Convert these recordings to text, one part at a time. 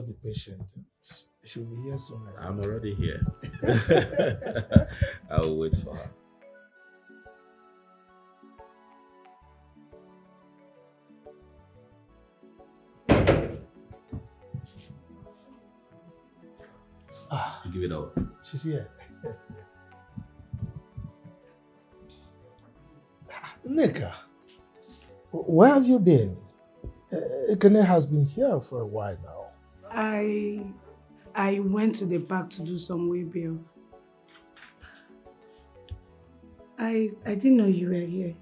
be patient. She'll be here soon. I'm already here. I'll wait for her. You give it up. She's here. Nika, where have you been? Ekene has been here for a while now. I went to the park to do some way bill. I didn't know you were here.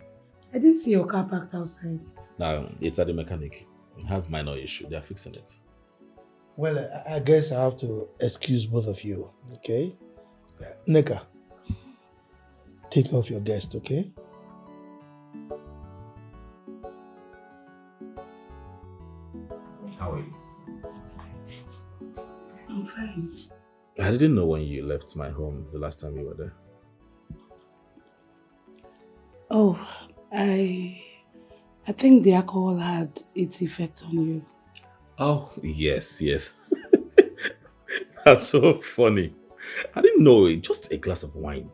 I didn't see your car parked outside. No, it's at the mechanic. It has minor issue. They're fixing it. Well, I guess I have to excuse both of you, okay? Nika, take off your guest, okay? How are you? I'm fine. I didn't know when you left my home the last time you were there. Oh, I think the alcohol had its effect on you. Oh, yes. That's so funny. I didn't know it. Just a glass of wine.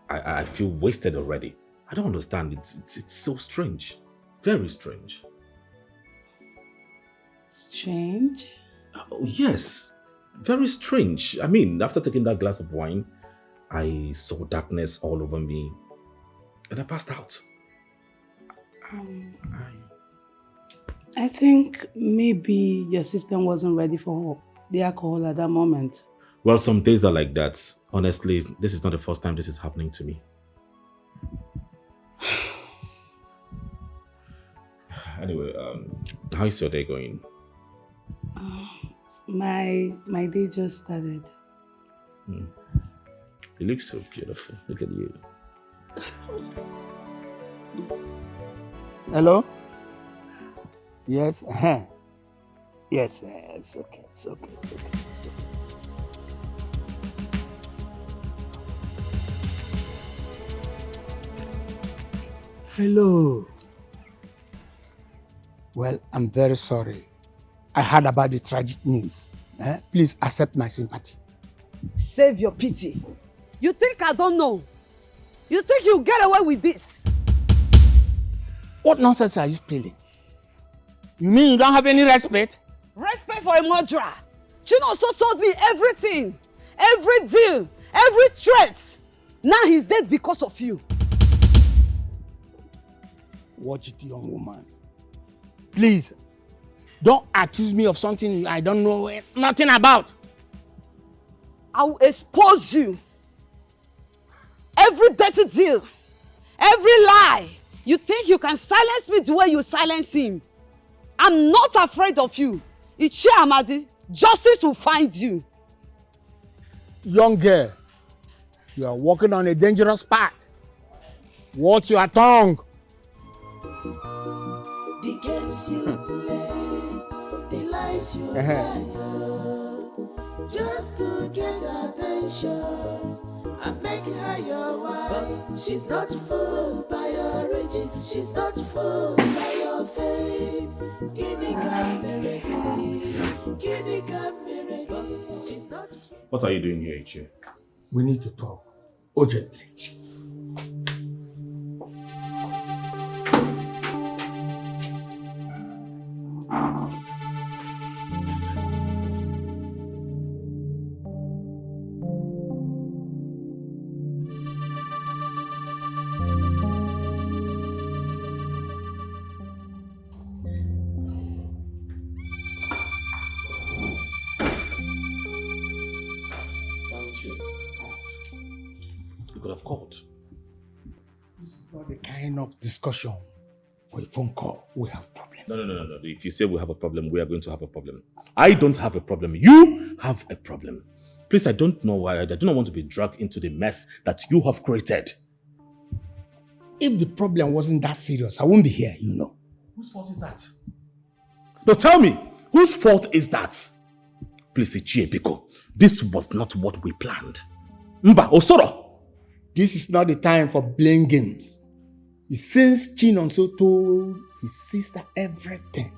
I feel wasted already. I don't understand. It's so strange. Very strange. Strange? Oh, yes. Very strange. I mean, after taking that glass of wine, I saw darkness all over me and I passed out. I think maybe your system wasn't ready for the alcohol at that moment. Well, some days are like that. Honestly, this is not the first time this is happening to me. Anyway, how is your day going? My day just started. You look so beautiful. Look at you. Hello? Yes? Yes, it's okay. It's okay. Hello. Well, I'm very sorry. I heard about the tragic news. Please accept my sympathy. Save your pity. You think I don't know? You think you'll get away with this? What nonsense are you spilling? You mean you don't have any respect? Respect for a murderer. Chinonso told me everything. Every deal. Every threat. Now he's dead because of you. Watch it, young woman. Please, don't accuse me of something I don't know nothing about. I will expose you. Every dirty deal. Every lie. You think you can silence me the way you silence him? I'm not afraid of you. Ichi Amadi, justice will find you. Young girl, you are walking on a dangerous path. Watch your tongue. The games you play, the lies you lie, just to get attention and make her your wife. She's not fooled by your riches, she's not fooled by your fame. She's not. What are you doing here, Ichie? We need to talk urgently. You could have called. This is not the kind of discussion for a phone call. We have problems. No. If you say we have a problem, we are going to have a problem. I don't have a problem. You have a problem. Please, I don't know why. I do not want to be dragged into the mess that you have created. If the problem wasn't that serious, I wouldn't be here, you know. Whose fault is that? No, tell me, whose fault is that? Please, Ichie Biko, this was not what we planned. Mba, Osoro! This is not the time for blame games. Since Chinonso told his sister everything,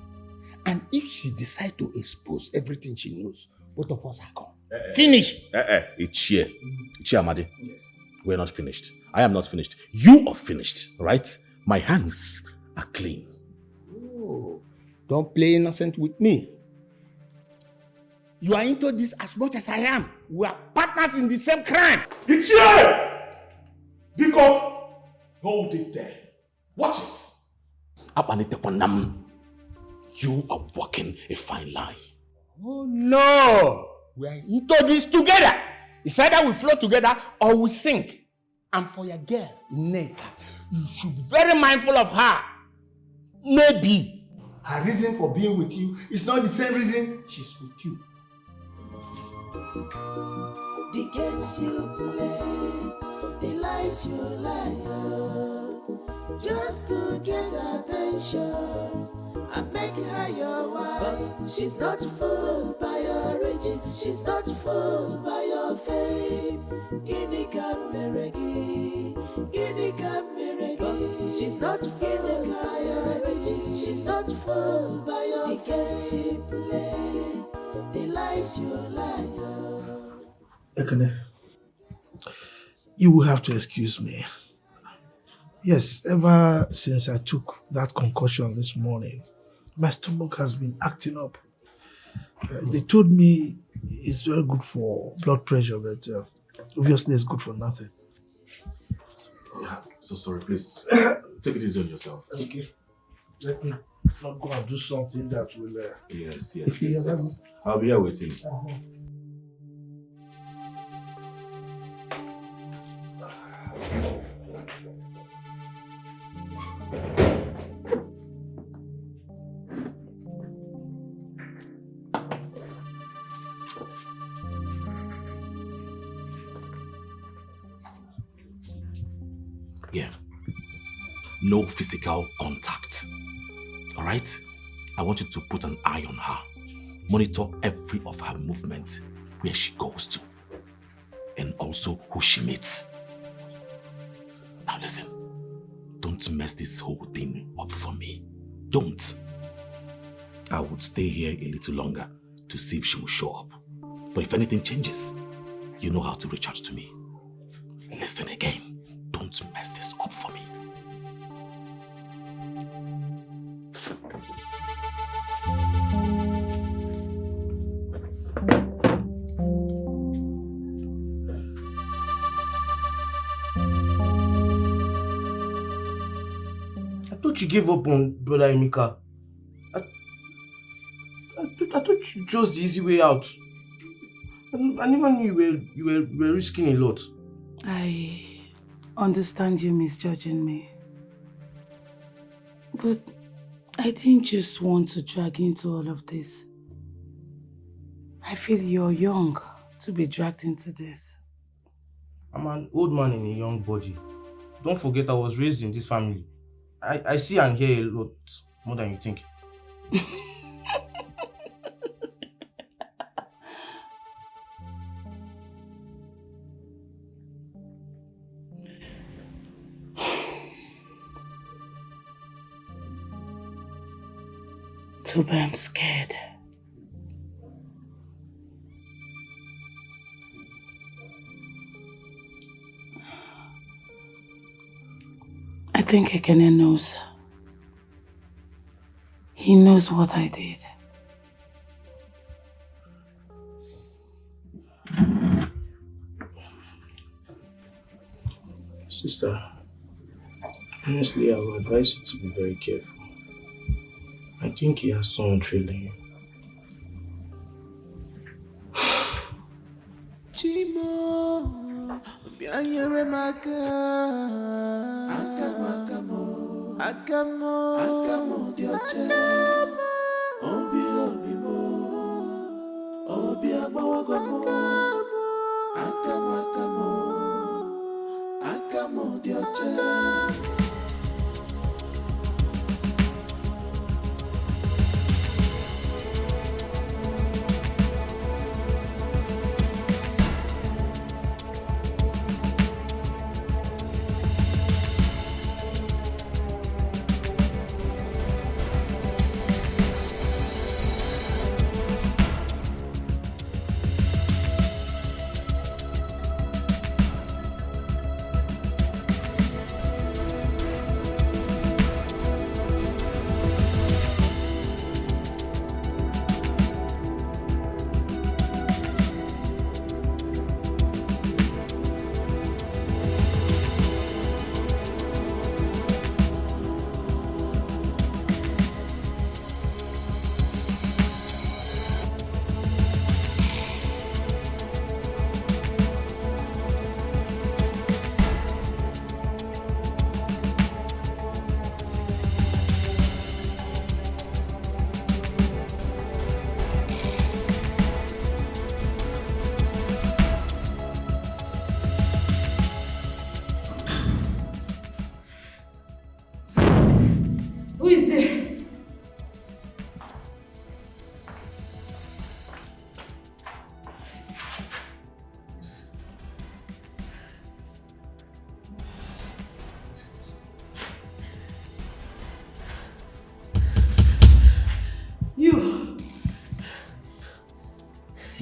And if she decides to expose everything she knows, both of us are gone. Finish. It's here, Amadi. Yes. We're not finished. I am not finished. You are finished, right? My hands are clean. Oh, don't play innocent with me. You are into this as much as I am. We are partners in the same crime. It's here! Biko, hold it there. Watch it. You are walking a fine line. Oh no! We are into this together. It's either we float together or we sink. And for your girl, Neka, you should be very mindful of her. Maybe her reason for being with you is not the same reason she's with you. The games you play, the lies you lie, just to get attention and make her your wife. But she's not fooled by your riches, she's not fooled by your fame. Guinea Meregi, but she's not fooled by your riches, she's not fooled by your fame. The games you play, the lies you lie. Ekene, you will have to excuse me. Yes, ever since I took that concussion this morning, my stomach has been acting up. They told me it's very good for blood pressure, but obviously it's good for nothing. Yeah, so sorry, please. Take it easy on yourself. Okay. Let me not go and do something that will... Yes. I'll be here waiting. Yeah. No physical contact. All right? I want you to put an eye on her. Monitor every of her movement, where she goes to, and also who she meets. Now listen, don't mess this whole thing up for me. Don't. I would stay here a little longer to see if she will show up. But if anything changes, you know how to reach out to me. Listen again. Don't mess this up for me. I thought you gave up on Brother Emeka. I thought you chose the easy way out. I never knew you were risking a lot. I understand you misjudging me. But I didn't just want to drag you into all of this. I feel you're young to be dragged into this. I'm an old man in a young body. Don't forget I was raised in this family. I see and hear a lot more than you think. Toba, I'm scared. I think Ekene knows. He knows what I did. Sister, honestly, I would advise you to be very careful. I think he has someone trailing you. Chimo, bianyere maka. Akamo, dioche. Obi mo, obi agbawagomo. Akamo, dioche.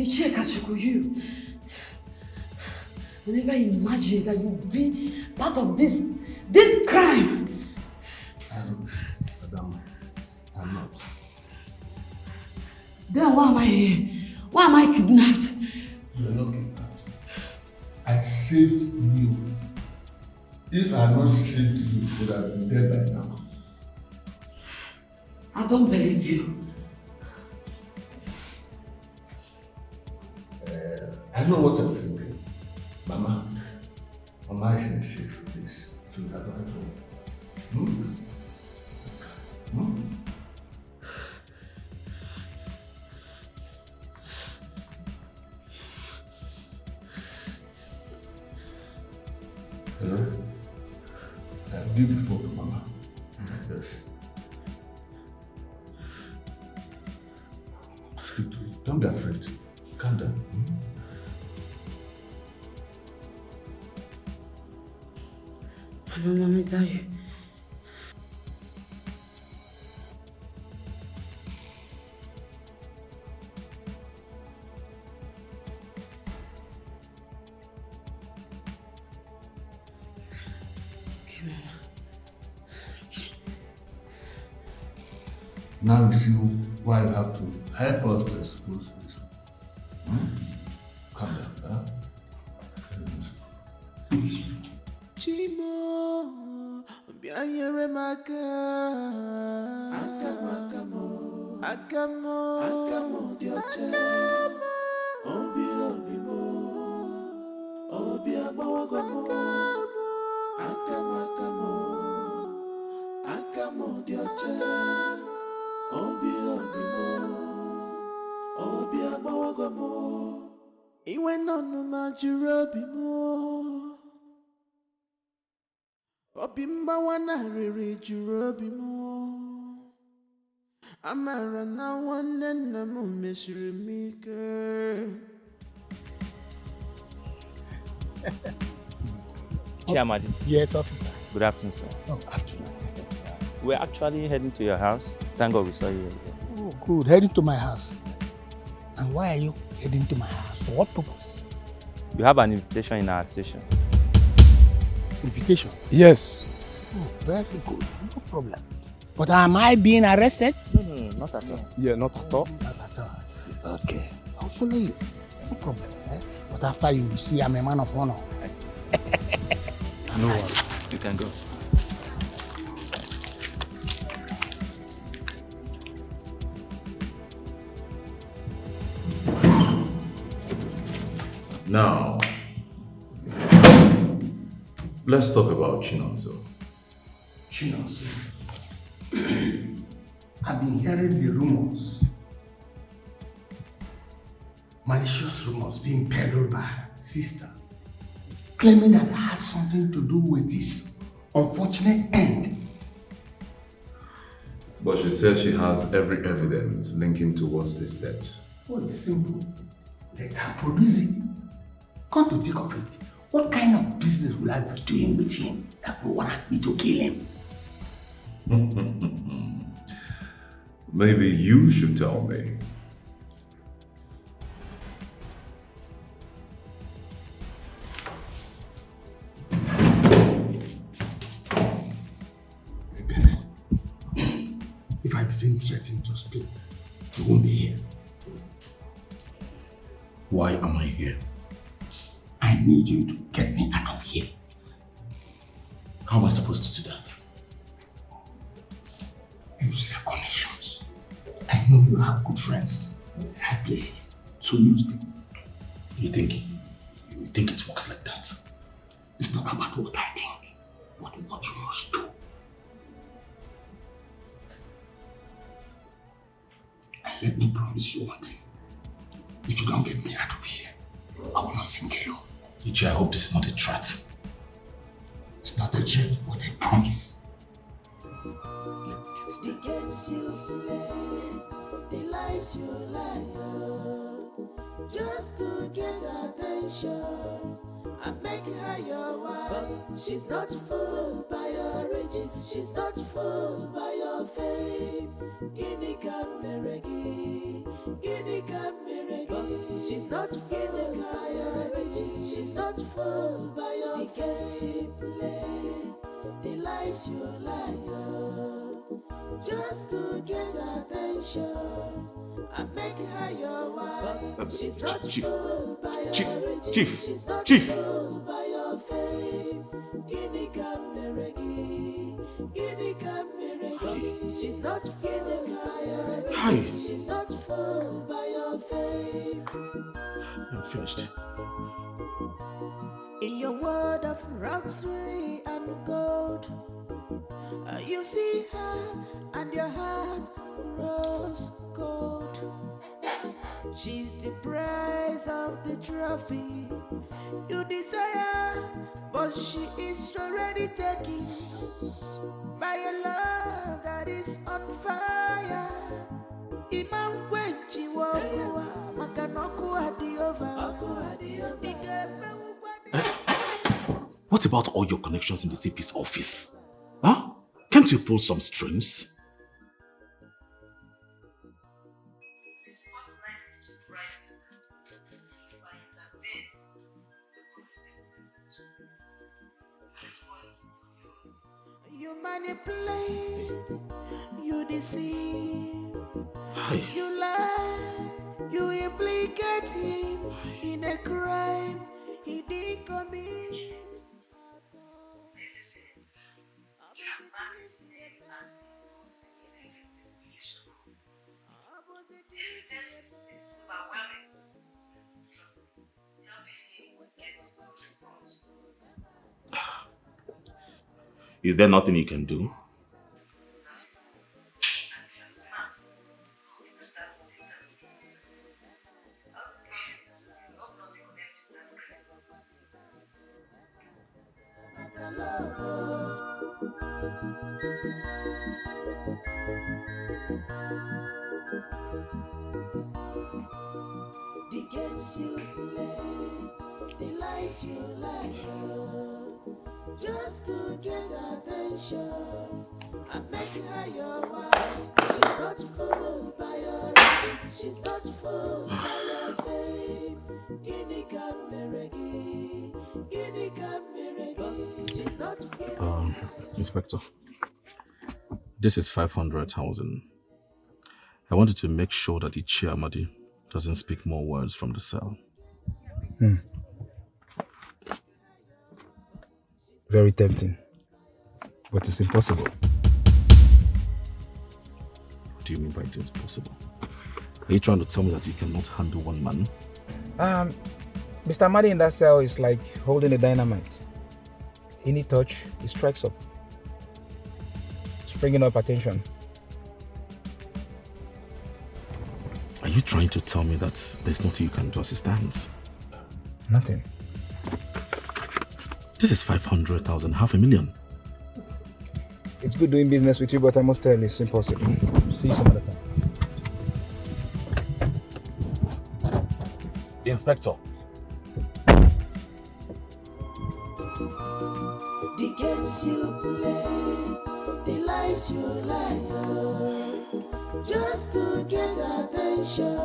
Ichie Kachuku, you. I never imagined that you'd be part of this crime. Madam, I'm not. Then why am I here? Why am I kidnapped? You are not kidnapped. I saved you. If I had not saved you, you would have been dead by now. I don't believe you. I know what I'm thinking. Mama is in a safe place, so you are not at home. Hello? Give the phone to Mama. Yes. Speak to me. Don't be afraid. Calm down. Mama, is that you? Now you see why you have to help us to expose this one. Calm down, huh? Chimo, bianyere maka. Akamo, dioche. Obi mo, obi abawagomo. Akamo, dioche. Obi abawagomo. Iwe nonu majuru obi mo. Obi mbawana riri juru obi mo. Amara na nwanne nna m mesiri m ike. Chiamadi. Yes, officer. Good afternoon, sir. Oh, afternoon. We're actually heading to your house. Thank God we saw you. Oh, good. Heading to my house. And why are you heading to my house? For what purpose? You have an invitation in our station. Invitation? Yes. Oh, very good. No problem. But am I being arrested? No, not at all. Yeah, not at all. Not at all. Yes. Okay. I'll follow you. No problem. But after you see I'm a man of honor. I see. No worry. You can go. Now, let's talk about Chinonso. Chinonso. I've been hearing the rumors. Malicious rumors being peddled by her sister, claiming that it had something to do with this unfortunate end. But she says she has every evidence linking towards this death. Well, it's simple. Let her produce it. Come to think of it, what kind of business will I be doing with him that will want me to kill him? Maybe you should tell me. If I didn't threaten to speak, you won't be here. Why am I here? I need you to get me out of here. How am I supposed to do that? Use your connections. I know you have good friends in high places, so use them. You think it works like that? It's not about what I think, but what you must do. And let me promise you one thing. If you don't get me out of here, I will not sing alone. Ichi, I hope this is not a threat. It's not a threat, but a promise. The games you play, the lies you lie, just to get attention and make her your wife. But she's not fooled by your riches, she's not fooled by your fame. Guinea Cameregi, Guinea Cameregi. But she's not fooled by your riches. She's not fooled by your games you play, the lies you lie, just to get attention and make her your wife. She's not fooled by your riches. She's not fooled by your fame. Guinea Cameregi, Guinea Cameregi. She's not fooled by your riches. She's not fooled by your fame. I'm finished. In your world of luxury and gold, you see her and your heart grows cold. She's the prize of the trophy you desire, but she is already taken by a love that is on fire. Imam Kwenchi Wawa, Makanoku Adiova. What about all your connections in the CP's office? Huh? Can't you pull some strings? You manipulate, you deceive, you lie, you implicate him in a crime he didn't commit. Is there nothing you can do? The games you play, the lies you lie, just to get attention and make her your wife. She's not fooled by your riches. She's not fooled by your fame. Guinea Cameregi, Guinea Cameregi. She's not fooled. Inspector, this is 500,000. I wanted to make sure that the Chiamadi doesn't speak more words from the cell. Very tempting, but it's impossible. What do you mean by it is possible? Are you trying to tell me that you cannot handle one man? Mr. Amadi in that cell is like holding a dynamite. Any touch, it strikes up. It's bringing up attention. Are you trying to tell me that there's nothing you can do as it stands? Nothing. This is 500,000, 500,000. It's good doing business with you, but I must tell you, it's impossible. See you some other time. Inspector. The games you play, the lies you lie, just to get attention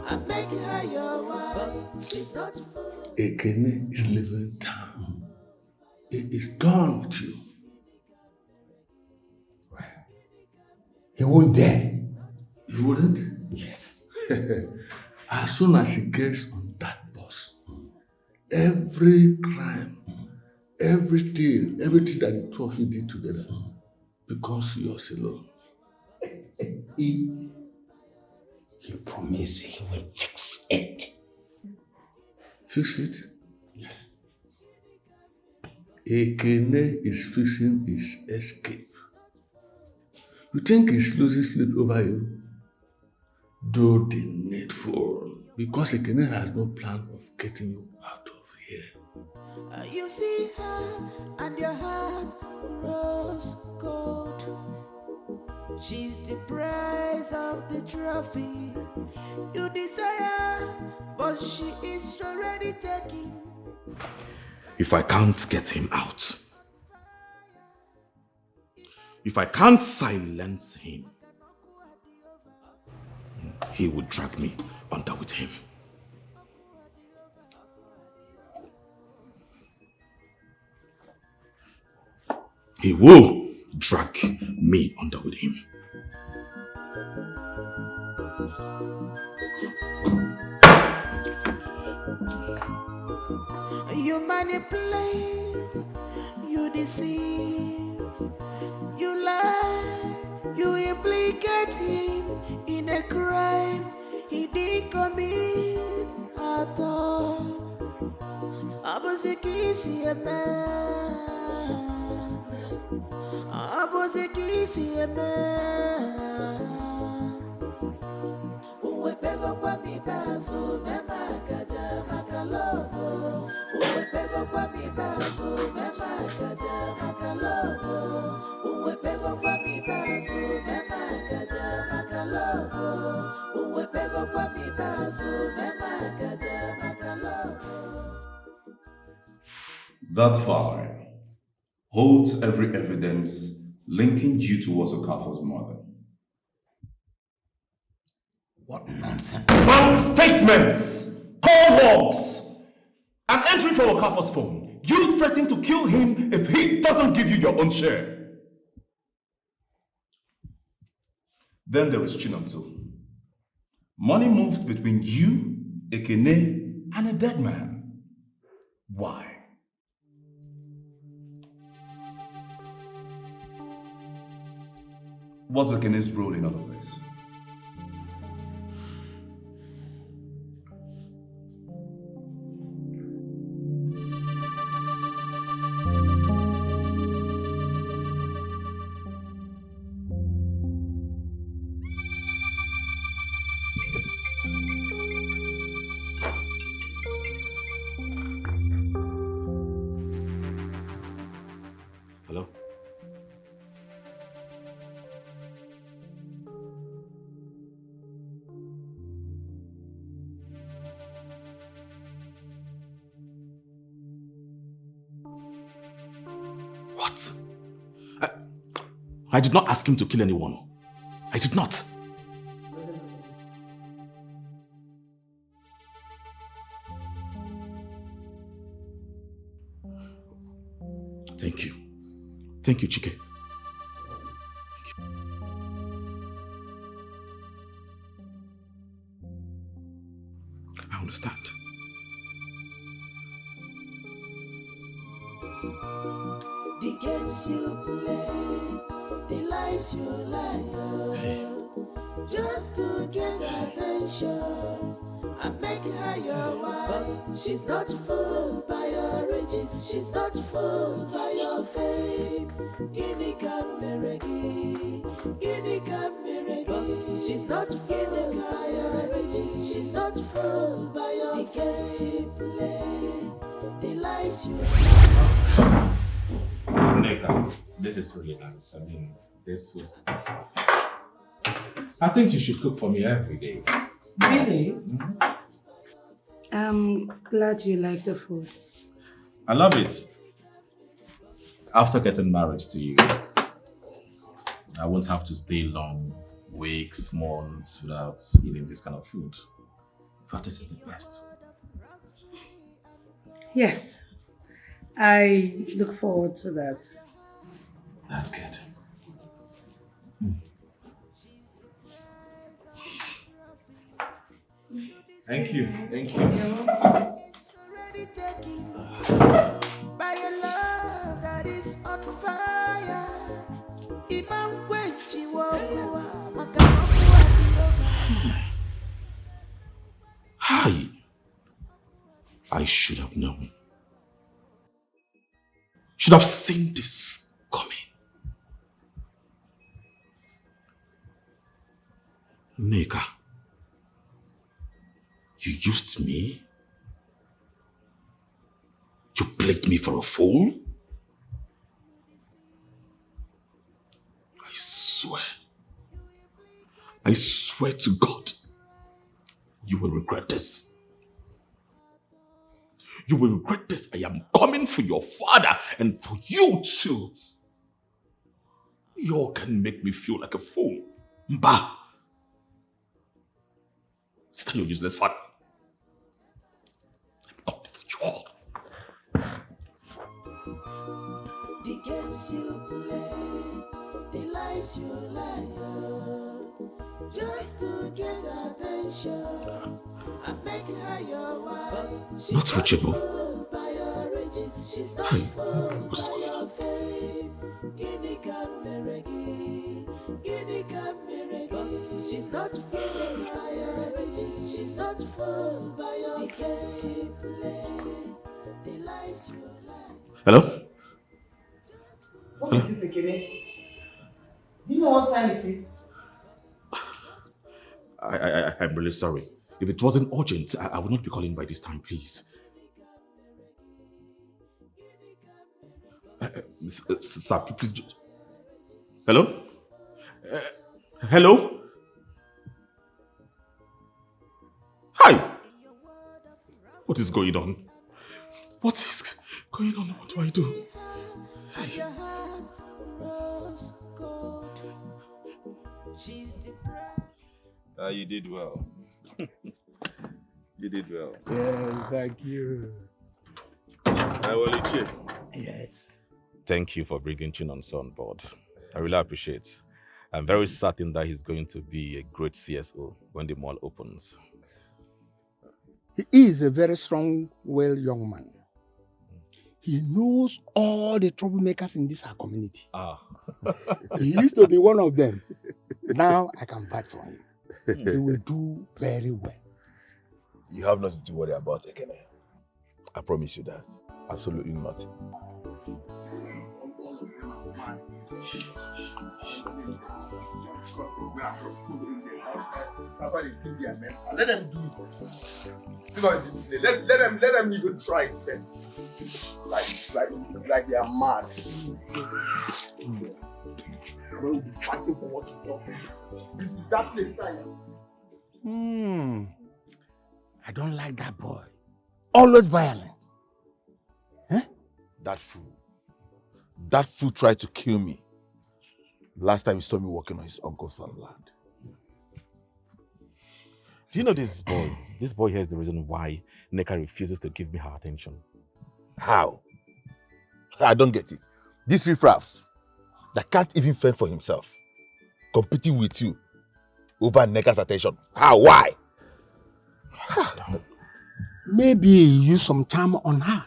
and make her your wife. She's not fooled. Ekene is leaving town. He is done with you. He won't dare. You wouldn't? Yes. As soon as he gets on that bus, every crime, everything that the two of you did together becomes yours alone. He promised he will fix it. Fix it? Yes. Ekene is fixing his escape. You think he's losing sleep over you? Do the needful, because Ekene has no plan of getting you out of here. You see her and your heart grows cold. She's the prize of the trophy you desire, but she is already taken. If I can't get him out, if I can't silence him, he would drag me under with him. he will drag me under with him. You manipulate, you deceive, you lie, you implicate him in a crime he didn't commit at all. Abozekisi eme, abozekisi eme. Uwe pego kwa mibazo, mema kaja makalovo. Uwe pego kwa mibazo, mema kaja makalovo. Uwe pego kwa mibazo, mema kaja makalovo. Uwe pego kwa mibazo, mema kaja makalovo. That file holds every evidence linking you towards Okafor's mother. What nonsense. Bank statements, call logs, an entry from Okafor's phone. You threaten to kill him if he doesn't give you your own share. Then there is Chinonso. Money moved between you, Ekene, and a dead man. Why? What's Ekene's role in all of this? Hello? What? I did not ask him to kill anyone. I did not. Thank you. Thank you, Chike. I understand. The games you play, the lies you lie, just to get attention and make her your wife. She's not fooled by your riches, she's not fooled by your fame. Guinea Cameregi, Guinea Cameregi. She's not fooled by your riches, she's not fooled by your fame. The games you play, the lies you lie. Neka, this is really nice. I mean, this food speaks of you. I think you should cook for me every day. Really? I'm glad you like the food. I love it. After getting married to you, I won't have to stay long, weeks, months without eating this kind of food. In fact, this is the best. Yes, I look forward to that. That's good. Thank you. Thank you. By a love that is on fire. Hi. I should have known. Should have seen this coming. Neka, you used me? You played me for a fool? I swear to God, you will regret this. You will regret this. I am coming for your father and for you too. You all can make me feel like a fool. Mba! Stay your useless father. I'm coming for you all. The games you play. just to get attention and make her your wife. She's Not reachable. fooled by your riches. She's not Hey, fooled what is by going your on? fame. Guinea Cameregi, Guinea Cameregi. She's not fooled by your riches. She's not fooled by your fame. She play the lies you lie. Hello? What is it again? Do you know what time it is? I'm really sorry. If it wasn't urgent, I would not be calling by this time, please. Sir, please. Hello? Hello? Hi! What is going on? What is going on? What do I do? Your heart rose gold. She's depressed. You did well. You did well. Yes, thank you. Yes. Thank you for bringing Chinonso on board. I really appreciate it. I'm very certain that he's going to be a great CSO when the mall opens. He is a very strong, well young man. He knows all the troublemakers in this our community. He used to be one of them. Now I can fight for him. He will do very well. You have nothing to worry about, Ekene. I promise you that. Absolutely nothing. That's why they think they are men. Let them do it. See what they do. Let them even try it first. Like they are mad. We'll be fighting for what is not. This is that place, I don't like that boy. Always violent. That fool. That fool tried to kill me. Last time he saw me walking on his uncle's farmland. Do you know this boy? This boy here is the reason why Neka refuses to give me her attention. How? I don't get it. This riffraff that can't even fend for himself, competing with you over Neka's attention. How? Why? Maybe he used some charm on her.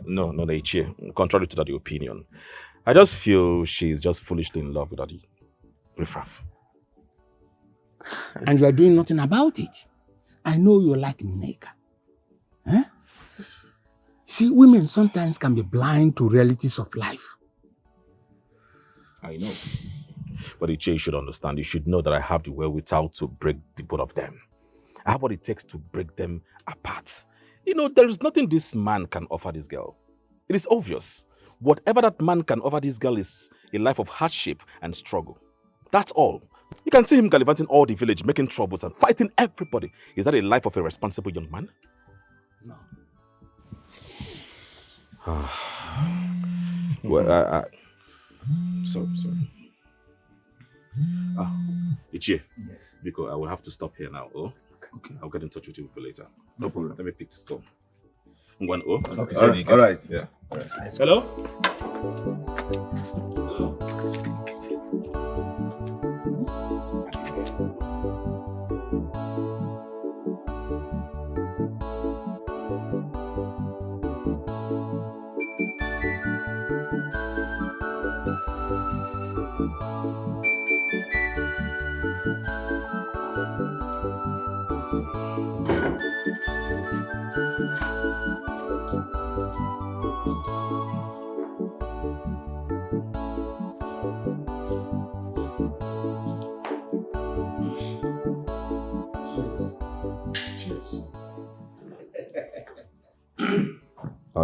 No, Ichie. Contrary to that opinion. I just feel she's just foolishly in love with Daddy. Riffraff. And you are doing nothing about it. I know you like Neka. See, women sometimes can be blind to realities of life. I know. But Ichie, you should understand. You should know that I have the wherewithal to break the both of them. I have what it takes to break them apart. You know, there is nothing this man can offer this girl. It is obvious. Whatever that man can offer this girl is a life of hardship and struggle. That's all. You can see him gallivanting all the village, making troubles and fighting everybody. Is that a life of a responsible young man? No. Well, sorry. Ichie. Yes. Because I will have to stop here now. Oh? Okay. I'll get in touch with you later. No problem. Let me pick this call. One O. Okay. All right. Yeah. All right. Hello?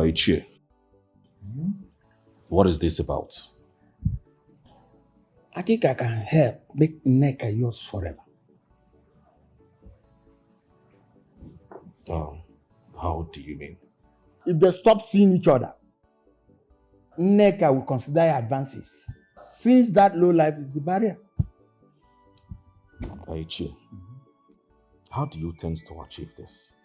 Ichie, what is this about? I think I can help make Neka yours forever. How do you mean? If they stop seeing each other, Neka will consider advances, since that low life is the barrier. Ichie, how do you tend to achieve this?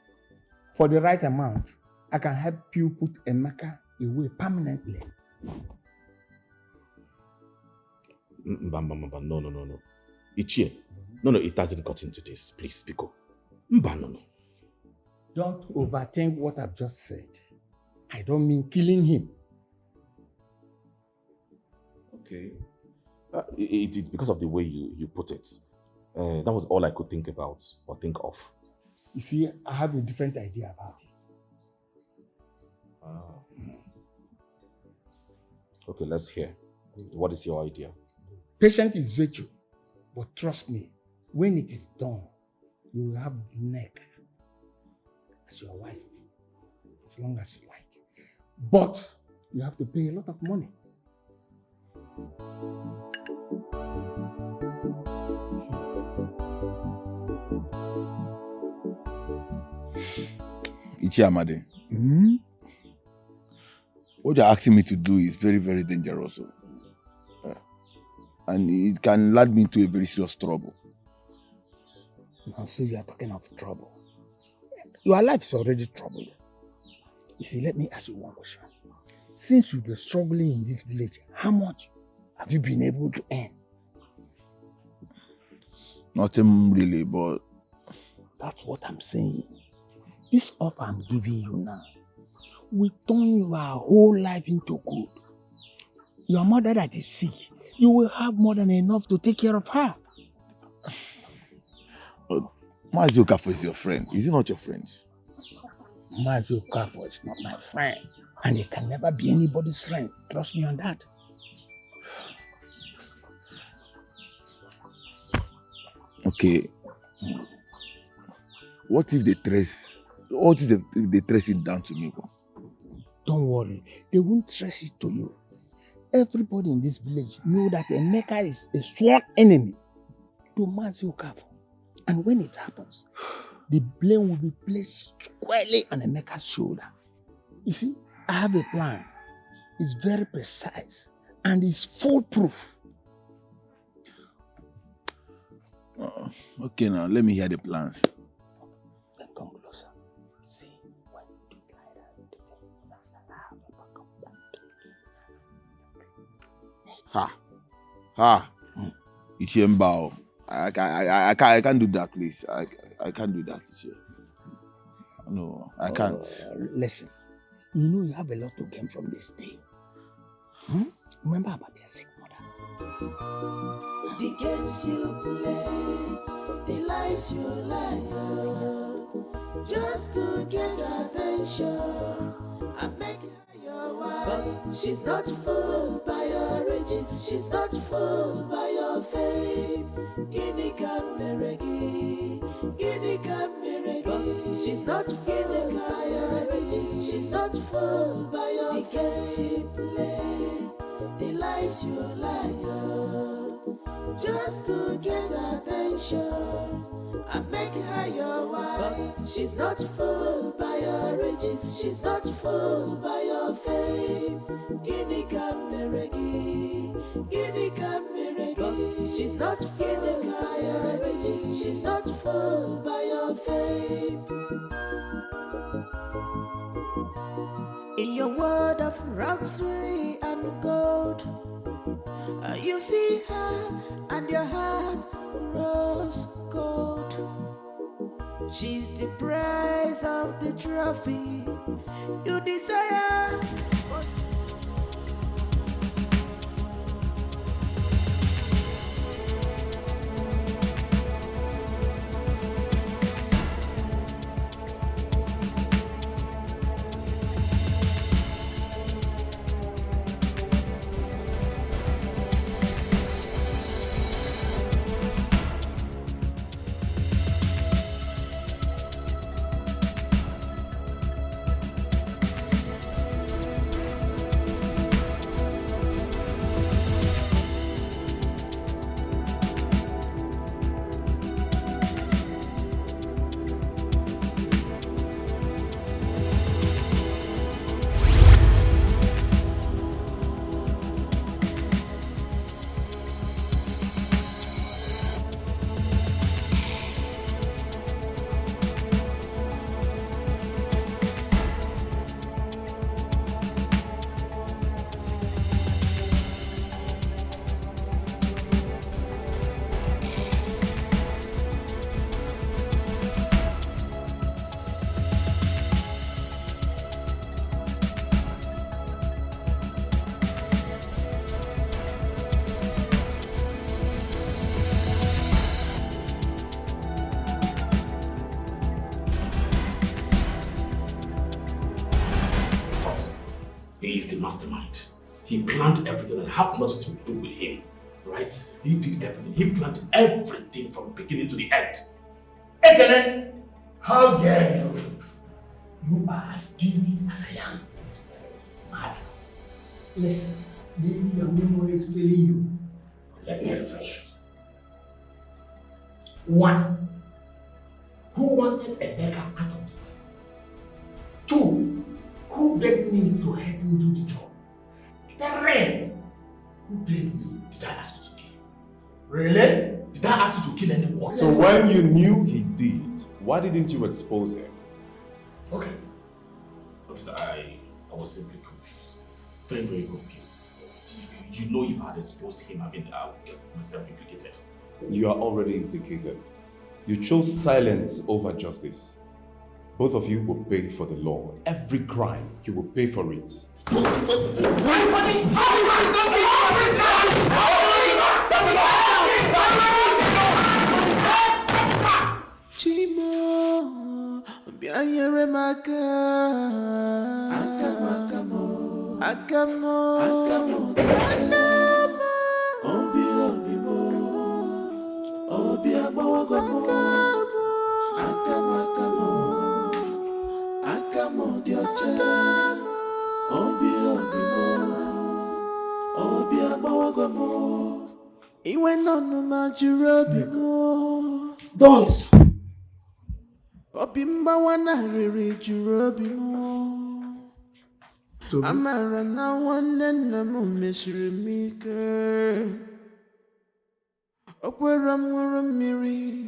For the right amount, I can help you put Emeka away permanently. No. Ichie, No, it hasn't got into this. Please, Biko. No. Don't overthink what I've just said. I don't mean killing him. Okay. It's because of the way you put it. That was all I could think about or think of. You see, I have a different idea about it. Okay, let's hear. What is your idea? Patience is virtue, but trust me, when it is done, you will have neck as your wife, as long as you like. But you have to pay a lot of money. Ichi Amade. What you're asking me to do is very, very dangerous. And it can lead me into a very serious trouble. Now, so you are talking of trouble. Your life is already troubled. You see, let me ask you one question. Since you've been struggling in this village, how much have you been able to earn? Nothing really, but... That's what I'm saying. This offer I'm giving you now will turn your whole life into good. Your mother that is sick, you will have more than enough to take care of her. But Mazi Okafor is your friend. Is he not your friend? Mazi Okafor is not my friend. And he can never be anybody's friend. Trust me on that. Okay. What if they trace it down to me? Don't worry. They won't trace it to you. Everybody in this village know that Emeka is a sworn enemy to Mazi Okafor. And when it happens, the blame will be placed squarely on Emeka's shoulder. You see, I have a plan. It's very precise and it's foolproof. Okay, now let me hear the plans. Then come closer. See, when you do it like that, Ichembao. I can't do that, please. I can't do that, Ichi. No, I can't. Listen, you know you have a lot to gain from this day. Remember about your sick mother. The games you play, the lies you lie, just to get attention and make her your wife. But she's not fooled by your riches, she's not fooled by your fame. Guinea Cameregi, Guinea Cameregi. But she's not fooled by your riches, she's not fooled by your fame. The games you play, the lies you lie, just to get attention and make her your wife. But she's not fooled by your riches, she's not fooled by your fame. Guinea Cameregi, Guinea Cameregi. But she's not fooled by your riches, she's not fooled by your fame. In your world of luxury and gold, you see her and your heart grows cold. She's the price of the trophy you desire. He is the mastermind. He planned everything and have nothing to do with him. Right? He did everything. He planned everything from beginning to the end. Ekene, how dare you? You are as guilty as I am. Mad. Listen, maybe your memory is failing you. Let me refresh. 1. Who wanted a beggar out of the way? 2. Who begged me to help him do the job? 3. Who begged me? Did I ask you to kill him? Really? Did I ask you to kill anyone? So when you knew he did, why didn't you expose him? Okay. Officer, I was simply confused. Very, very confused. You know if I had exposed him, I would get myself implicated. You are already implicated. You chose silence over justice. Both of you will pay for the law. Every crime, you will pay for it. Chimo, bianyere maka. Akamo, akamo, akamo, obi obi mo, obi agbawagomo. Akamo, akamo, akamo dioche, obi obi mo, obi agbawagomo. Iwe nonu majurobi mo. Don't. Obimba wana riri jurobi mo. Amara na wane na mo mesrimike. Okwera mwara miri.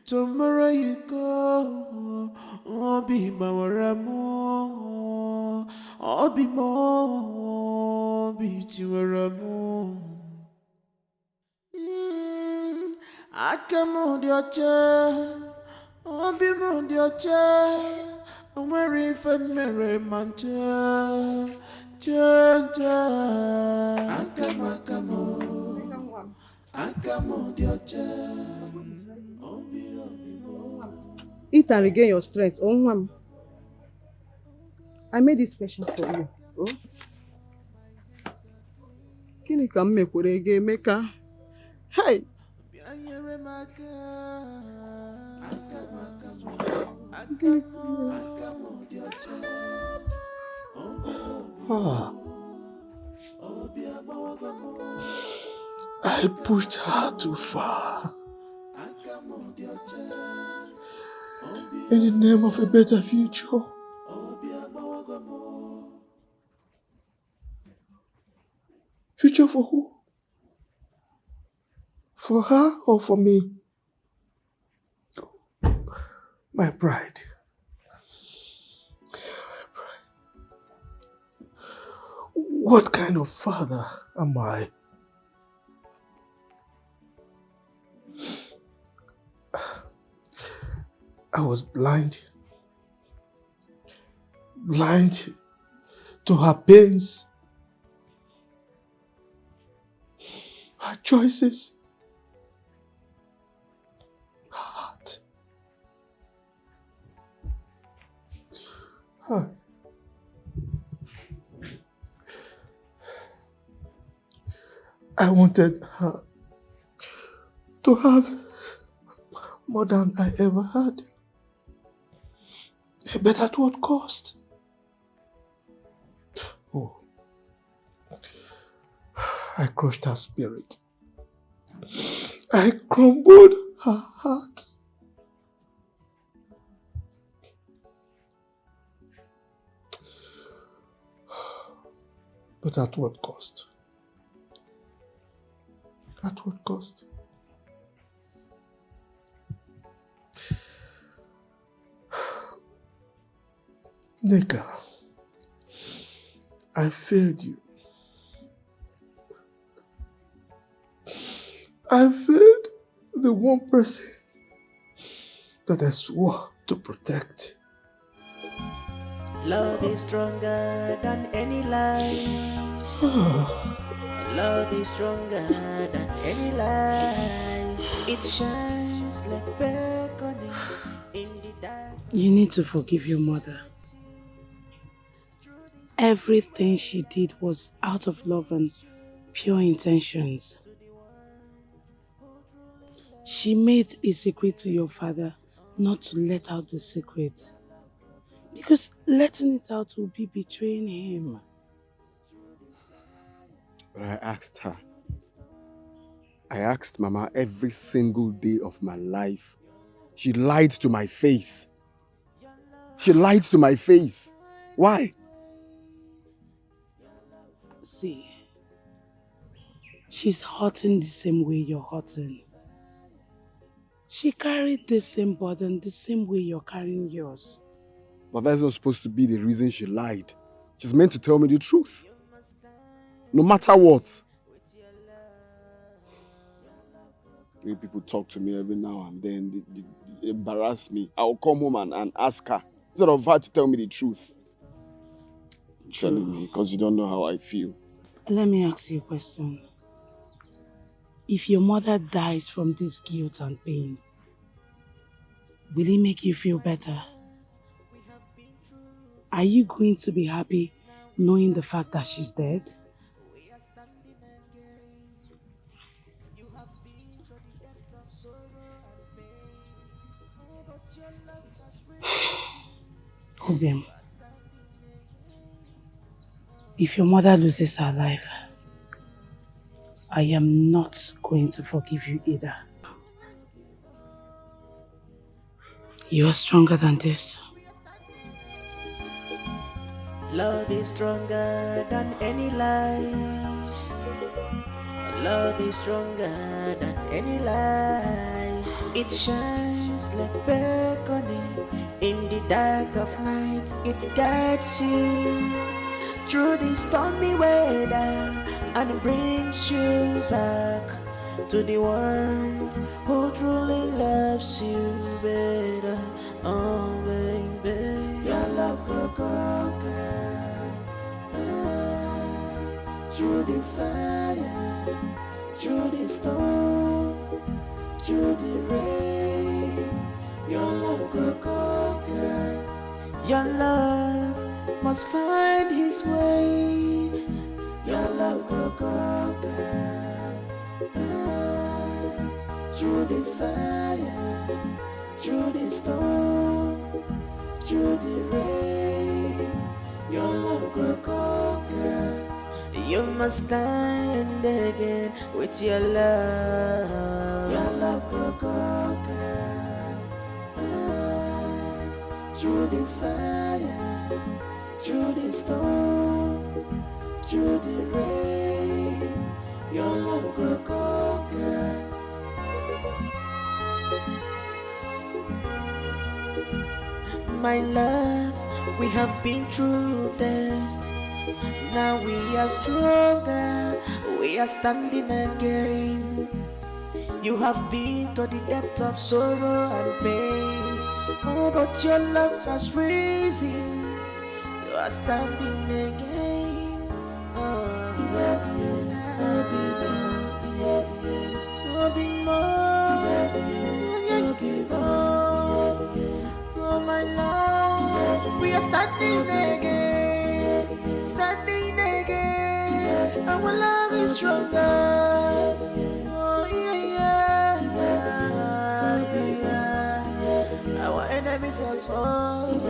Tomorrow you go. Obi bawara mo. Obi mo. Obi chiwara mo. Akamo dioche. Obi mo dioche. Omari femere manche. Chenta. Akamo akamo. Akamo dioche. Obi obi mo. Eat and regain your strength. Oh, I made this special for you. Oh. Kini ka mme kwere ga emeka. Hey. I pushed her too far. In the name of a better future. Future for who? For her or for me? My pride. What kind of father am I? I was blind to her pains, her choices, her heart. I wanted her to have more than I ever had. But at what cost? Oh, I crushed her spirit. I crumbled her heart. But at what cost? At what cost? Nika, I failed you. I failed the one person that I swore to protect. Love is stronger than any lies. Love is stronger than any lies. It shines like beckoning in the dark. You need to forgive your mother. Everything she did was out of love and pure intentions. She made a secret to your father not to let out the secret. Because letting it out will be betraying him. But I asked her. I asked Mama every single day of my life. She lied to my face. She lied to my face. Why? See, she's hurting the same way you're hurting. She carried the same burden the same way you're carrying yours. But that's not supposed to be the reason she lied. She's meant to tell me the truth. No matter what. People talk to me every now and then. They embarrass me. I'll come home and ask her. Instead of her to tell me the truth. You're telling me because you don't know how I feel. Let me ask you a question. If your mother dies from this guilt and pain, will it make you feel better? Are you going to be happy knowing the fact that she's dead? Obim, if your mother loses her life, I am not going to forgive you either. You are stronger than this. Love is stronger than any lies. Love is stronger than any lies. It shines like beckoning in the dark of night. It guides you through the stormy weather and brings you back to the one who truly loves you better. Oh baby, your love go conquer through the fire, through the storm, through the rain. Your love go conquer. Your love must find his way. Your love go conquer through the fire, through the storm, through the rain. Your love go conquer. You must stand again with your love. Your love go conquer through the fire, through the storm, through the rain. Your love go conquer. My love, we have been through tests. Now we are stronger, we are standing again. You have been to the depth of sorrow and pain. Oh, but your love has risen. You are standing again. Oh, yeah, yeah, oh, be more. Oh, my love, we are standing again. Standing again. Our love is stronger. Oh, yeah, yeah. Our enemies has fallen.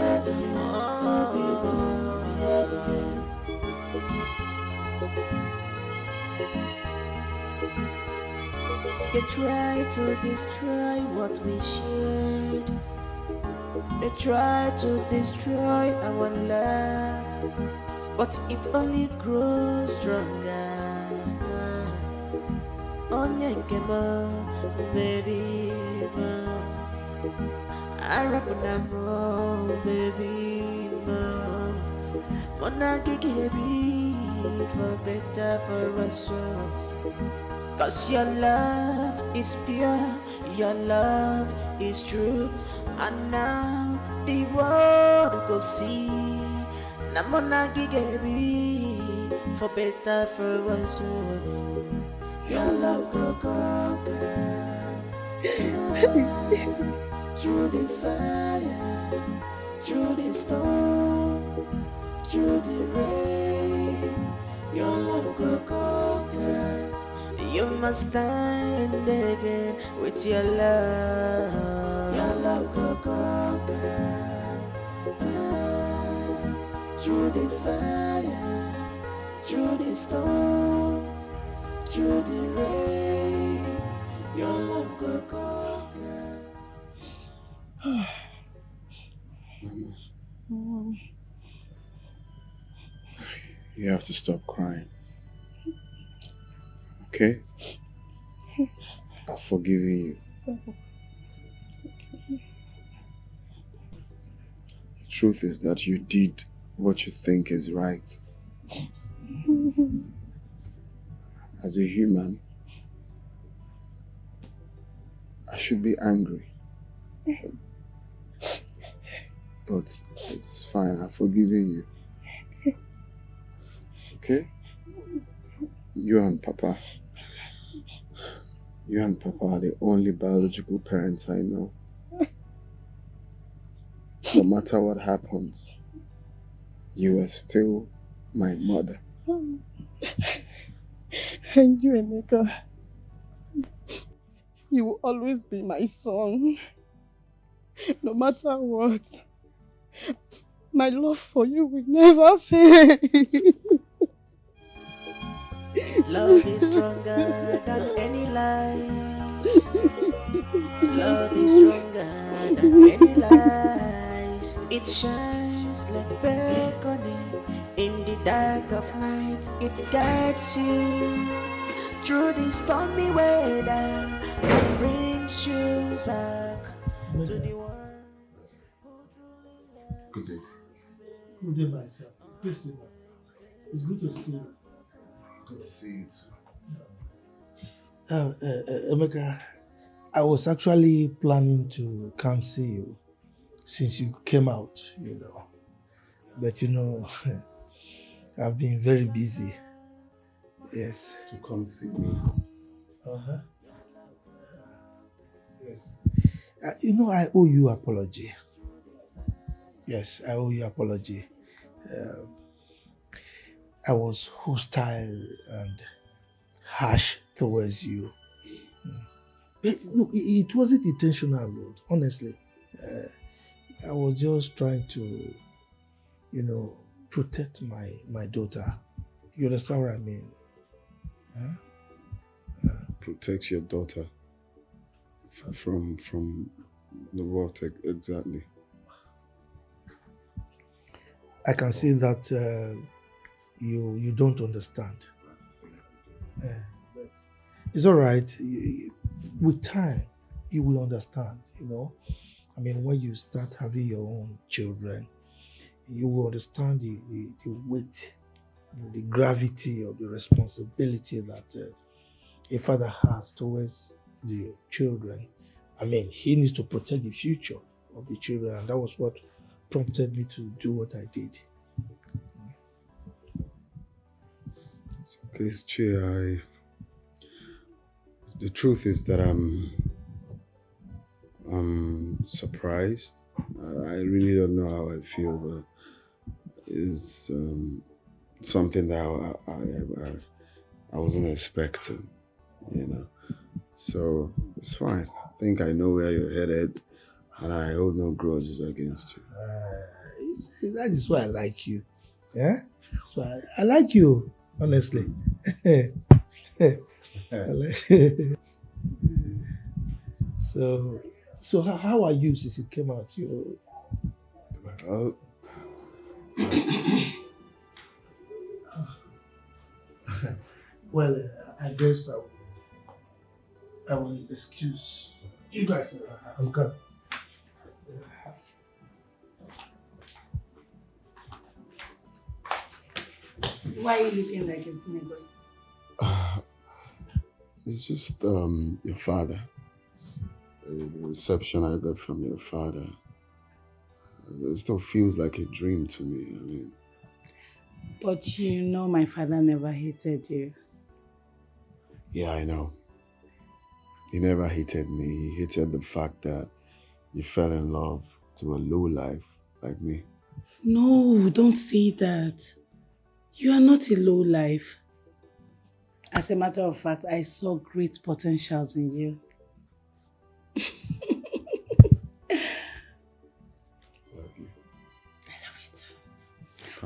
They try to destroy what we shared. They try to destroy our love, but it only grows stronger. Onyekema, baby, Arabunamo, baby, Monagigi, for better for us all. 'Cause your love is pure, your love is true, and now the world go see. Namona gigebi for better for us all. Your love go conquer through the fire, through the storm, through the rain, your love go conquer. You must stand again with your love. Your love go conquer. Through the fire, through the storm, through the rain, your love go conquer. You have to stop crying. Okay? I've forgiven you. The truth is that you did what you think is right. As a human, I should be angry. But it's fine, I've forgiven you. Okay? You and Papa are the only biological parents I know. No matter what happens, you are still my mother. And you, Emeka, you will always be my son. No matter what, my love for you will never fade. Love is stronger than any lies. Love is stronger than any lies. It shines like beckoning in the dark of night. It guides you through the stormy weather and brings you back to the world. Good day. Good day, myself. Please sit down. It's good to see you. Good to see you too. Emeka, I was actually planning to come see you since you came out, But I've been very busy. Yes. To come see me. Uh-huh. Yes. I owe you apology. Yes, I owe you apology. I was hostile and harsh towards you. But look, it wasn't intentional, Lord, honestly. I was just trying to, protect my daughter. You understand what I mean? Huh? Protect your daughter from the what exactly? I can see that you don't understand. But it's all right. With time, you will understand, I mean, when you start having your own children, you will understand the weight, the gravity of the responsibility that a father has towards the children. I mean, he needs to protect the future of the children, and that was what prompted me to do what I did. Please, Chi, the truth is that I'm surprised. I really don't know how I feel, but it's something that I wasn't expecting, So it's fine. I think I know where you're headed, and I hold no grudges against you. That is why I like you. Yeah? That's why I like you, honestly. So how are you since you came out? Well, I guess I will excuse you guys. I'm coming. Why are you looking like you've seen a ghost? It's just your father. The reception I got from your father. It still feels like a dream to me. But my father never hated you. Yeah, I know. He never hated me. He hated the fact that you fell in love to a low life like me. No, don't say that. You are not a low life. As a matter of fact, I saw great potentials in you.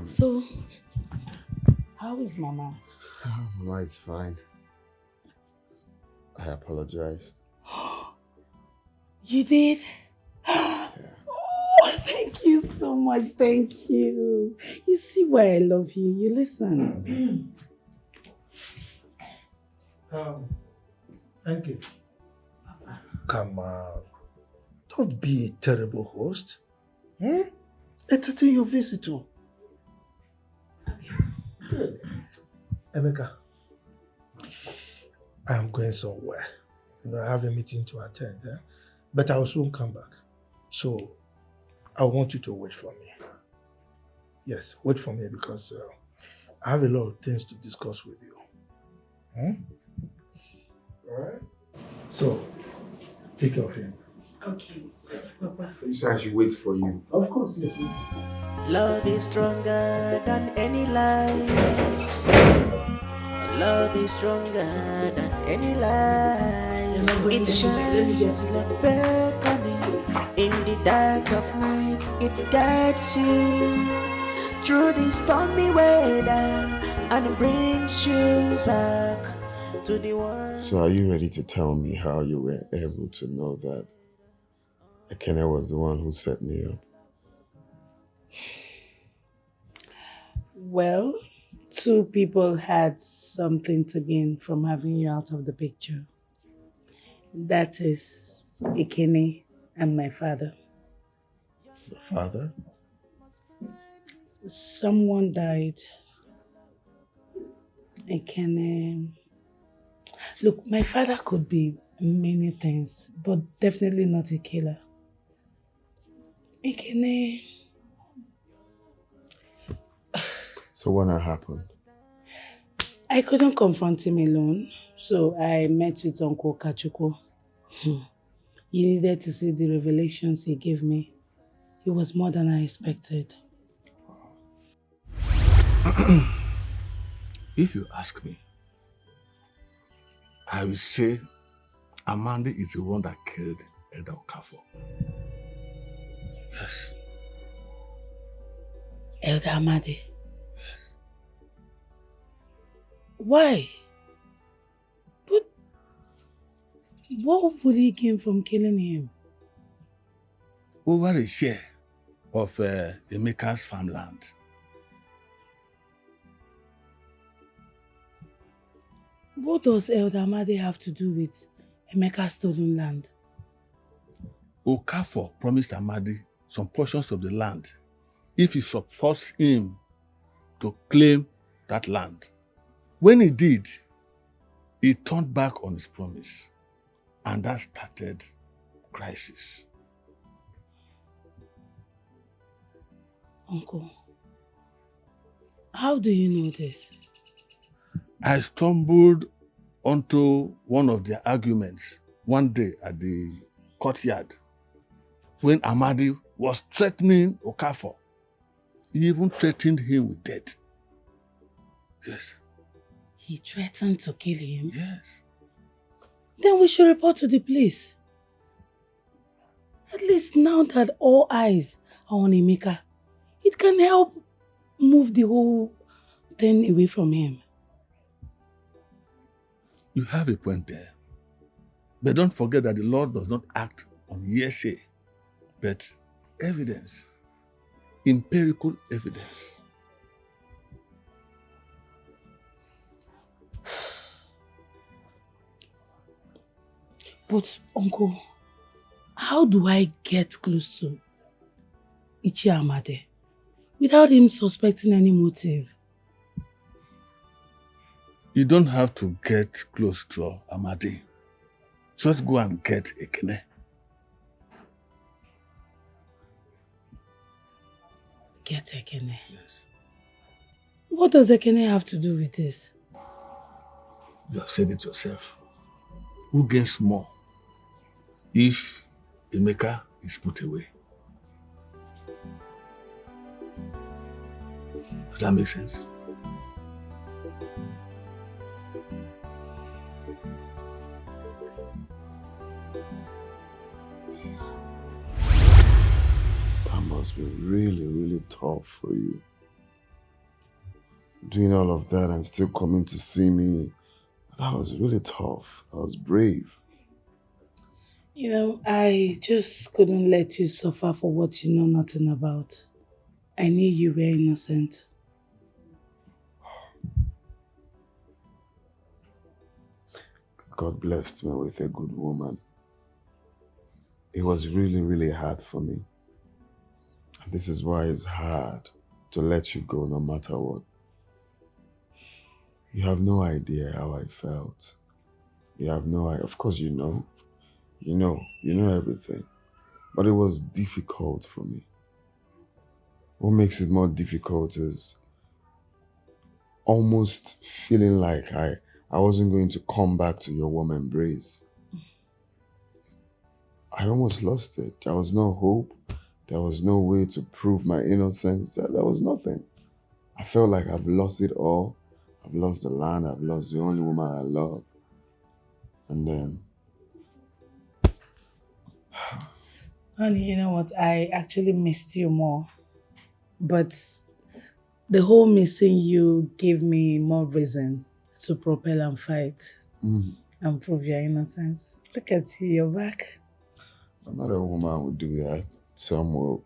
So, how is Mama? Mama is fine. I apologized. You did? Oh, thank you so much. Thank you. You see why I love you. You listen. Thank you. Come on. Don't be a terrible host. Entertain your visitor. Good. Emeka, I am going somewhere. I have a meeting to attend, but I will soon come back. So, I want you to wait for me. Yes, wait for me because I have a lot of things to discuss with you. Alright? So, take care of him. Okay. Papa. You said I should wait for you. Of course, yes. Love is stronger than any life. Love is stronger than any life. It shines like beckoning in the dark of night. It guides you through the stormy weather and brings you back to the world. So are you ready to tell me how you were able to know that Ekene was the one who set me up? Well, two people had something to gain from having you out of the picture. That is Ekene and my father. Your father? Someone died. Ekene. Look, my father could be many things, but definitely not a killer. Ekene. So what happened? I couldn't confront him alone, so I met with Uncle Kachuko. He needed to see the revelations he gave me. It was more than I expected. If you ask me, I will say Amanda is the one that killed Elder Okafor. Yes. Elder Amadi? Yes. Why? But what would he gain from killing him? Over a share of Emeka's farmland. What does Elder Amadi have to do with Emeka's stolen land? Okafor promised Amadi some portions of the land if he supports him to claim that land. When he did, he turned back on his promise, and that started crisis. Uncle, how do you know this? I stumbled onto one of their arguments one day at the courtyard when Amadi was threatening Okafor. He even threatened him with death. Yes. He threatened to kill him? Yes. Then we should report to the police. At least now that all eyes are on Emeka, it can help move the whole thing away from him. You have a point there. But don't forget that the Lord does not act on hearsay, but evidence, empirical evidence. But, Uncle, how do I get close to Ichie Amade without him suspecting any motive? You don't have to get close to Amadi. Just go and get Ekene. Get Ekene? Yes. What does Ekene have to do with this? You have said it yourself. Who gains more if Emeka is put away? Does that make sense? That must be really, really tough for you. Doing all of that and still coming to see me, that was really tough. That was brave. You know, I just couldn't let you suffer for what you know nothing about. I knew you were innocent. God blessed me with a good woman. It was really, really hard for me. And this is why it's hard to let you go no matter what. You have no idea how I felt. You have no idea. Of course you know. You know everything. But it was difficult for me. What makes it more difficult is almost feeling like I wasn't going to come back to your warm embrace. I almost lost it. There was no hope. There was no way to prove my innocence. There was nothing. I felt like I've lost it all. I've lost the land. I've lost the only woman I love. And then... Honey, you know what? I actually missed you more. But the whole missing you gave me more reason to propel and fight. And prove your innocence. Look at you, you're back. Not a woman would do that. Some will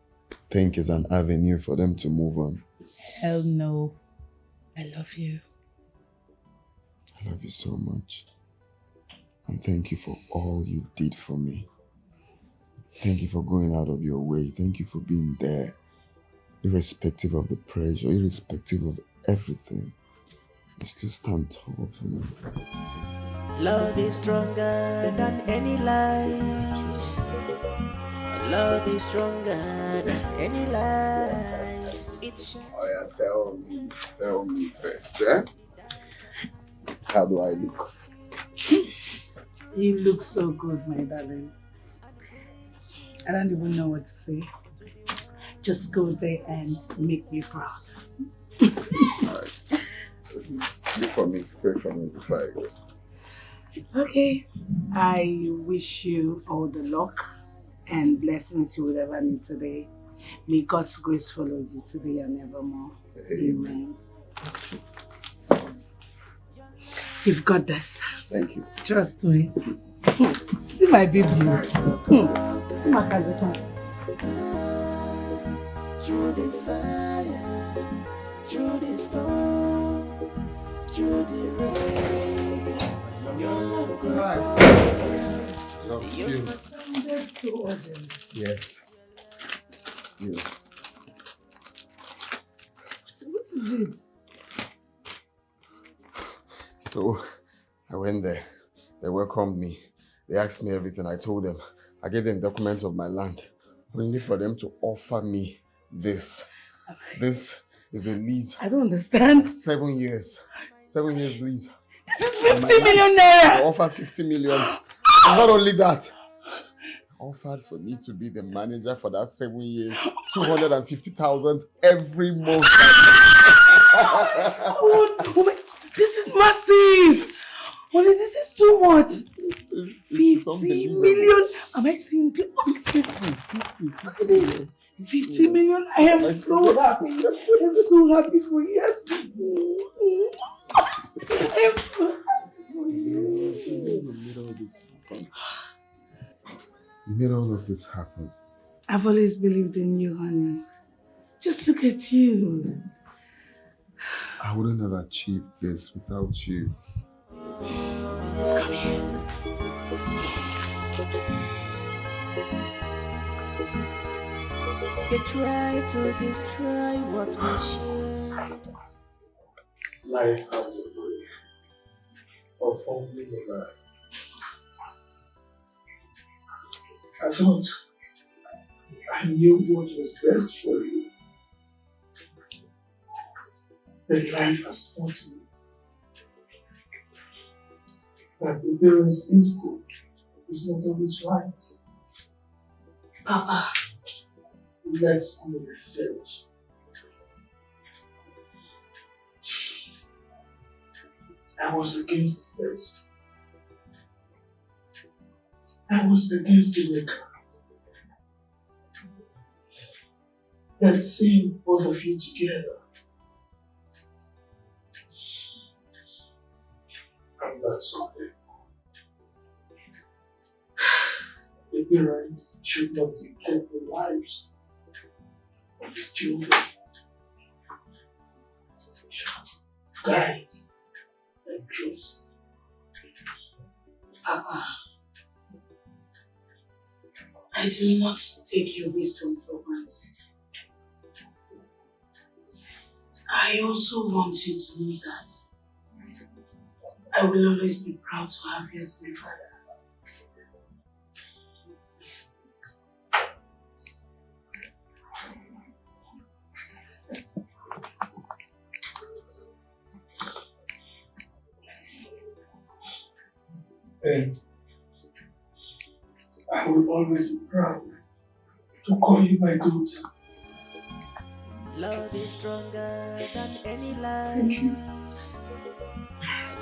think it's an avenue for them to move on. Hell no. I love you. I love you so much. And thank you for all you did for me. Thank you for going out of your way. Thank you for being there. Irrespective of the pressure, irrespective of everything. You still stand tall for me. Love is stronger than any lies. Love is stronger than any lies. It's oh yeah, tell me first, eh? How do I look? You look so good, my darling. I don't even know what to say. Just go there and make me proud. Alright. Pray for me before I go. Okay. I wish you all the luck and blessings you would ever need today. May God's grace follow you today and evermore. Amen. You've got this. Thank you. Trust me. See my baby. See my cousin. Through the fire, through the storm, through the rain, your love goes. Love you. That's so urgent. Yes. See you. What is it? So, I went there. They welcomed me. They asked me everything. I told them. I gave them documents of my land. Only for them to offer me this. This is a lease. I don't understand. 7 years. 7 years lease. This is 50 million naira. They offered 50 million. And not only that, they offered for me to be the manager for that 7 years. 250,000 every month. Oh my, this is massive. Honey, this is too much. It's 50 million. Am I seeing? What's 50? 50. Look at this. 50 million. I am so happy. I'm so happy for you. I am so happy for you. You made all of this happen. I've always believed in you, honey. Just look at you. I wouldn't have achieved this without you. Come here. They try to destroy what we shared. Life has a way of humbling a man. I thought I knew what was best for you. But life has taught me that the parent's instinct is not always right. Papa, let's me finish. I was against this. I was against the maker. That seeing both of you together. And that's something. The parents should not dictate the lives of his children. Guide and trust. Papa, I do not take your wisdom for granted. I also want you to know that I will always be proud to have you as my father. And I will always be proud to call you my daughter. Love is stronger than any lie. Thank you.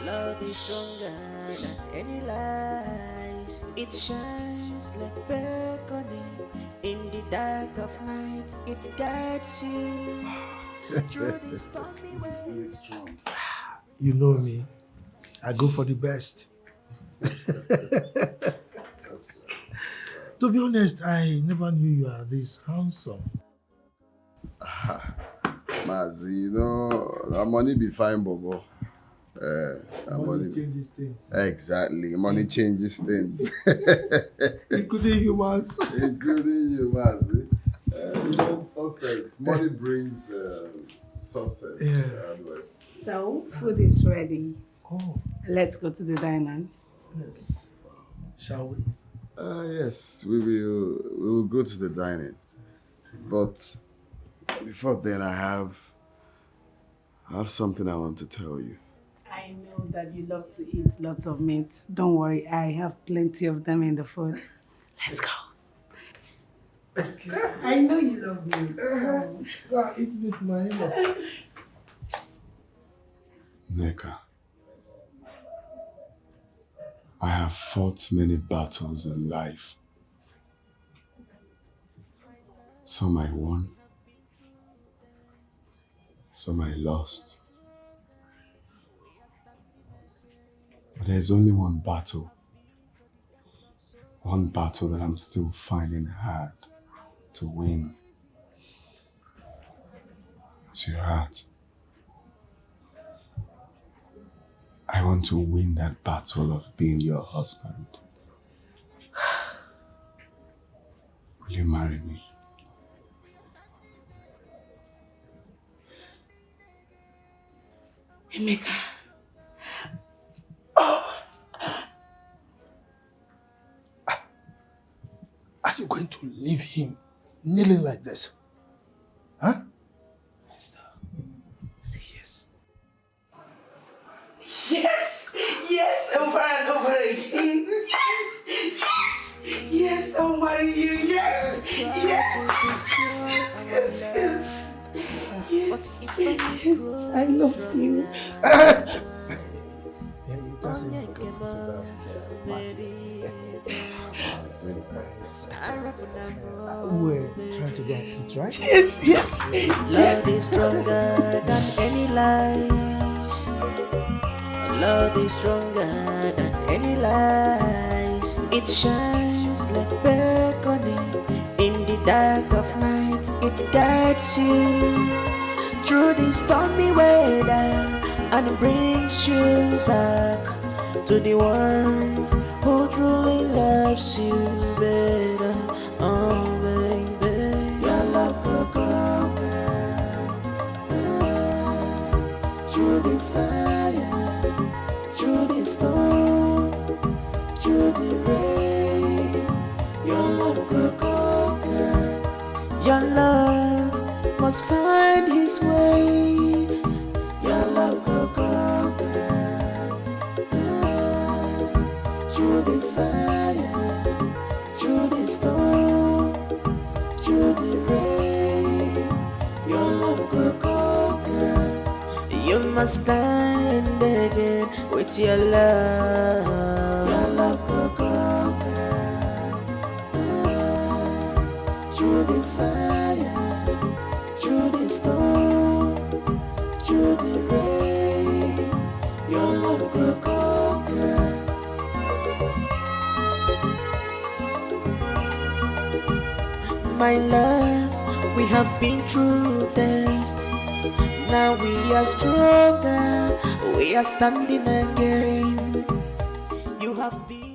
Love is stronger than any lies. It shines like beckoning in the dark of night. It guides you through the stormy ways. You know me. I go for the best. To be honest, I never knew you are this handsome. Mazi, you know, that money be fine, Bobo. Money changes things. Exactly, money changes things. Including humans. Including humans. Success. Money brings success. Yeah. So, food is ready. Oh. Let's go to the diner. Yes. Shall we? Yes, we will go to the dining. But before then, I have something I want to tell you. I know that you love to eat lots of meat. Don't worry, I have plenty of them in the food. Let's go. I know you love meat. Eat with my in-law. Neka, I have fought many battles in life. Some I won, some I lost. But there's only one battle that I'm still finding hard to win. It's your heart. I want to win that battle of being your husband. Will you marry me? Emeka. Are you going to leave him kneeling like this? Huh? Sister, say yes. Yes! Yes! Over and over again. Yes! Yes! Yes, I'll marry you. Yes! Yes! Yes! Yes! Yes! Yes! Yes! I love you. Yeah, you just need to go to that party. We're trying to get it right? Yes, yes. Love is stronger than any lies. Love is stronger than any lies. It shines like beckoning in the dark of night. It guides you through the stormy weather and brings you back to the one who truly loves you better. Oh baby, your love go conquer through the fire, through the storm, through the rain. Your love go conquer. Your love must find his way. Your love go conquer through the fire, through the storm, through the rain. Your love go conquer. You must stand again with your love. Your love go conquer. Through the fire, through the storm, through the rain, your love go conquer. My love, we have been through this. Now we are stronger, we are standing again. You have been